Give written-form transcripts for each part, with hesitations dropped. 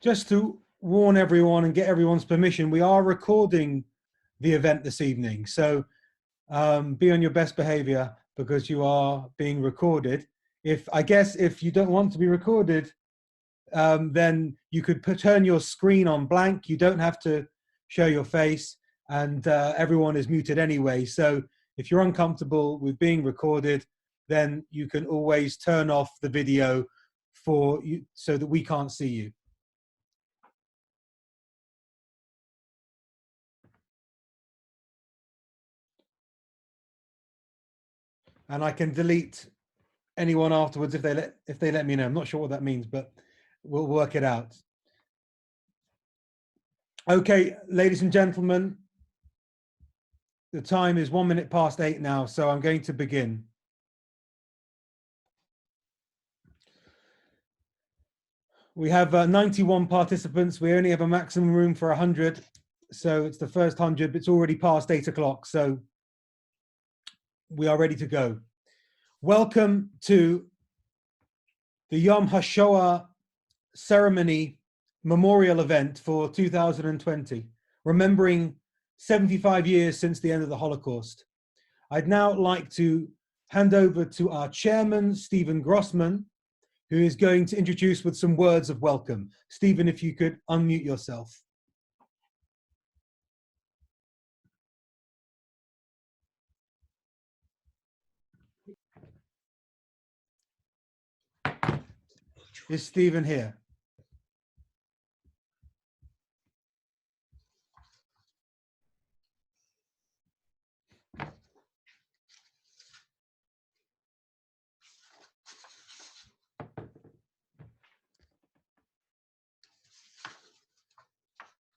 Just to warn everyone and get everyone's permission, we are recording the event this evening. So be on your best behavior because you are being recorded. I guess if you don't want to be recorded, then you could turn your screen on blank. You don't have to show your face, and everyone is muted anyway. So if you're uncomfortable with being recorded, then you can always turn off the video for you so that we can't see you. And I can delete anyone afterwards if they let me know. I'm not sure what that means, but we'll work it out. Okay, ladies and gentlemen, the time is 1 minute past 8 now, so I'm going to begin. We have 91 participants. We only have a maximum room for 100. So it's the first 100, but it's already past 8 o'clock. So we are ready to go. Welcome to the HaShoa ceremony memorial event for 2020, remembering 75 years since the end of the Holocaust. I'd now like to hand over to our chairman, Stephen Grossman, who is going to introduce with some words of welcome. Stephen, if you could unmute yourself. Is Stephen here?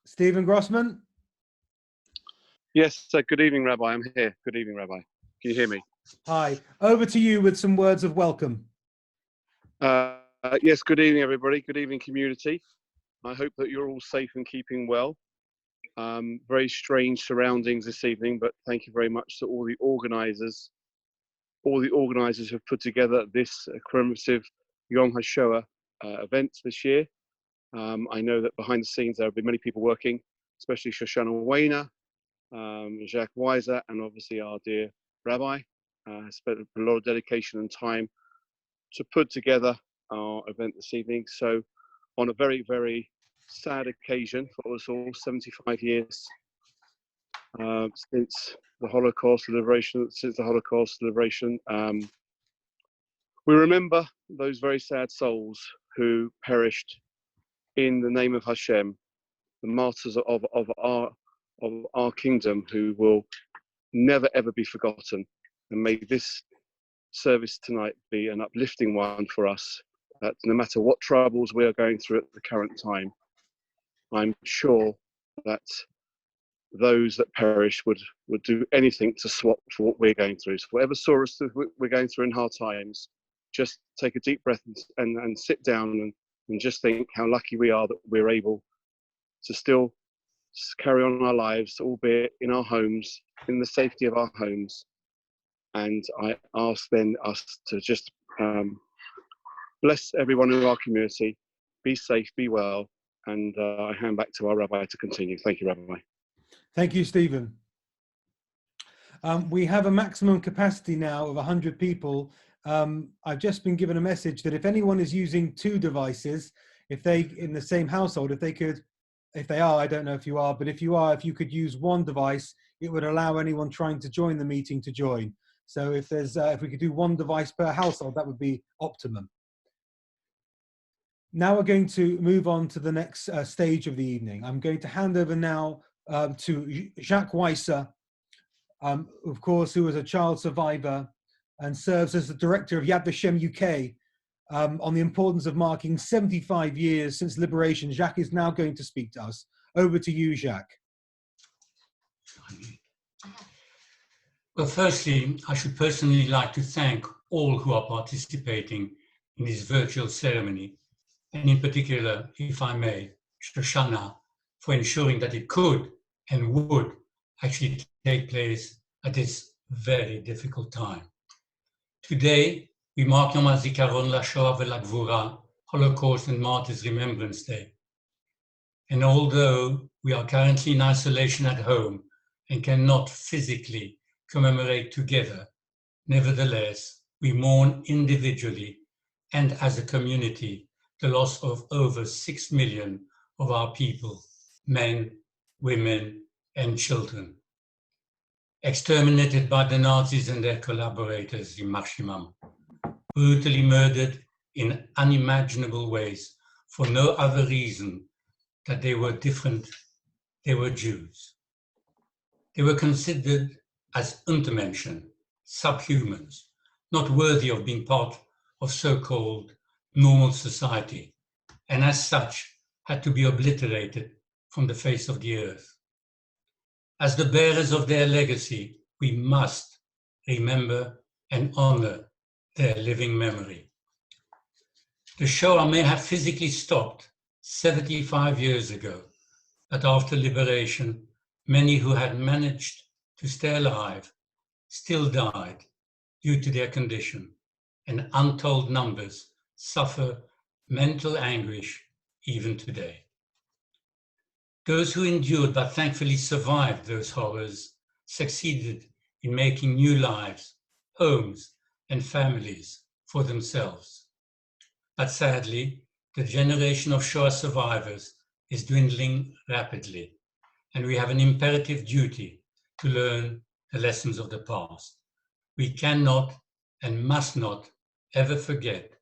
Stephen Grossman? Yes, good evening, Rabbi. I'm here. Good evening, Rabbi. Can you hear me? Hi. Over to you with some words of welcome. Yes, good evening, everybody. Good evening, community. I hope that you're all safe and keeping well. Very strange surroundings this evening, but thank you very much to all the organisers. All the organisers who have put together this commemorative Yom HaShoa event this year. I know that behind the scenes there have been many people working, especially Shoshana Weiner, Jacques Weiser, and obviously our dear Rabbi. Spent a lot of dedication and time to put together our event this evening. So on a very, very sad occasion for us all, 75 years since the Holocaust liberation, we remember those very sad souls who perished in the name of Hashem, the martyrs of our kingdom, who will never ever be forgotten. And may this service tonight be an uplifting one for us, that no matter what troubles we are going through at the current time, I'm sure that those that perish would do anything to swap for what we're going through. So whatever sorrows we're going through in hard times, just take a deep breath and sit down and just think how lucky we are that we're able to still carry on our lives, albeit in our homes, in the safety of our homes. And I ask then us to just bless everyone in our community, be safe, be well, and I hand back to our Rabbi to continue. Thank you, Rabbi. Thank you, Stephen. We have a maximum capacity now of 100 people. I've just been given a message that if anyone is using 2 devices, if they in the same household, if they are, I don't know if you are, but if you could use 1 device, it would allow anyone trying to join the meeting to join. So if we could do 1 device per household, that would be optimum. Now we're going to move on to the next stage of the evening. I'm going to hand over now to Jacques Weiser, of course, who was a child survivor and serves as the director of Yad Vashem UK, on the importance of marking 75 years since liberation. Jacques is now going to speak to us. Over to you, Jacques. Well, firstly, I should personally like to thank all who are participating in this virtual ceremony, and in particular, if I may, Shoshana, for ensuring that it could and would actually take place at this very difficult time. Today, we mark Yom HaZikaron LaShoah VeLaGvura, Holocaust and Martyrs Remembrance Day. And although we are currently in isolation at home and cannot physically commemorate together, nevertheless, we mourn individually and as a community the loss of over 6 million of our people, men, women, and children, exterminated by the Nazis and their collaborators in Maximum, brutally murdered in unimaginable ways for no other reason that they were different, they were Jews. They were considered as Untermenschen, subhumans, not worthy of being part of so-called normal society, and as such had to be obliterated from the face of the earth. As the bearers of their legacy, we must remember and honor their living memory. The Shoah may have physically stopped 75 years ago, but after liberation, many who had managed to stay alive still died due to their condition, and untold numbers suffer mental anguish even today. Those who endured but thankfully survived those horrors succeeded in making new lives, homes, and families for themselves. But sadly, the generation of Shoah survivors is dwindling rapidly, and we have an imperative duty to learn the lessons of the past. We cannot and must not ever forget,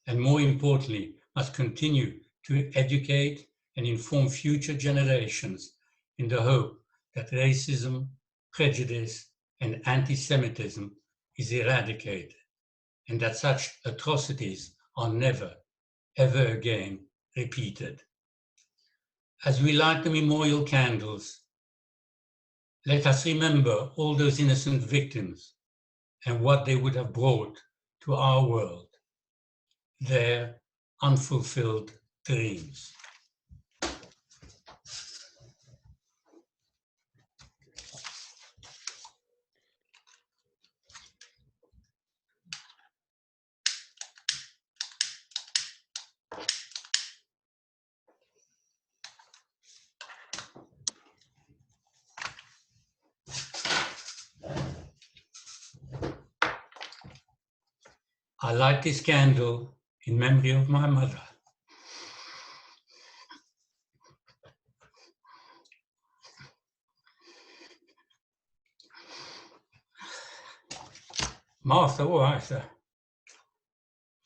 and more importantly, must continue to educate and inform future generations in the hope that racism, prejudice, and anti-Semitism is eradicated, and that such atrocities are never, ever again repeated. As we light the memorial candles, let us remember all those innocent victims and what they would have brought to our world, their unfulfilled dreams. I light this candle in memory of my mother. Martha Weiser,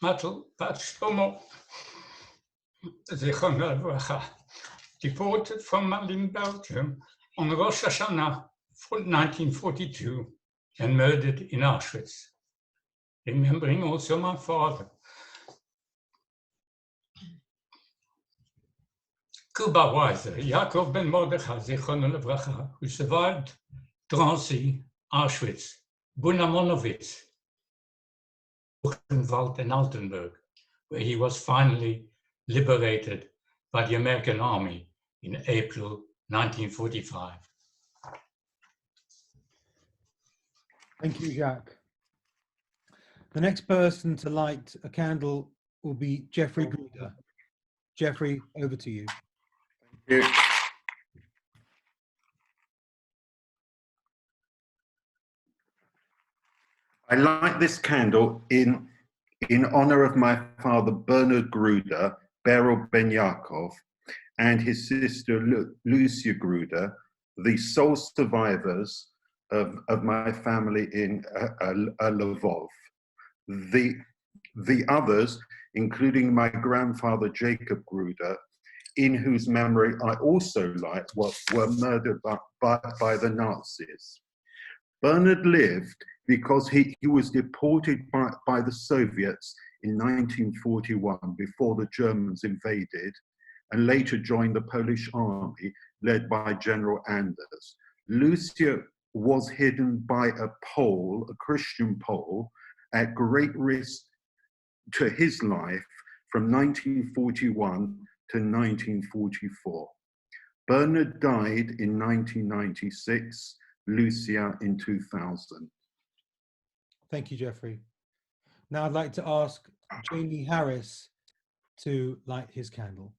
Matel Bat Shlomo, Zichrono Livracha, deported from Malin, Belgium on Rosh Hashanah 1942 and murdered in Auschwitz. Remembering also my father. Kuba Weiser, Yaakov ben Mordechai, Zichrono Livracha, who survived Drancy, Auschwitz, Bunamonowitz, Buchenwald and Altenburg, where he was finally liberated by the American Army in April 1945. Thank you, Jacques. The next person to light a candle will be Jeffrey Gruder. Jeffrey, over to you. Thank you. I light this candle in honor of my father Bernard Gruder, Beryl Ben Yaakov, and his sister Lucia Gruder, the sole survivors of my family in Lvov. The others, including my grandfather Jacob Gruder, in whose memory I also light, were murdered by the Nazis. Bernard lived because he was deported by the Soviets in 1941 before the Germans invaded, and later joined the Polish army led by General Anders. Lucia was hidden by a Pole, a Christian Pole, at great risk to his life from 1941 to 1944. Bernard died in 1996, Lucia in 2000. Thank you, Jeffrey. Now I'd like to ask Jamie Harris to light his candle.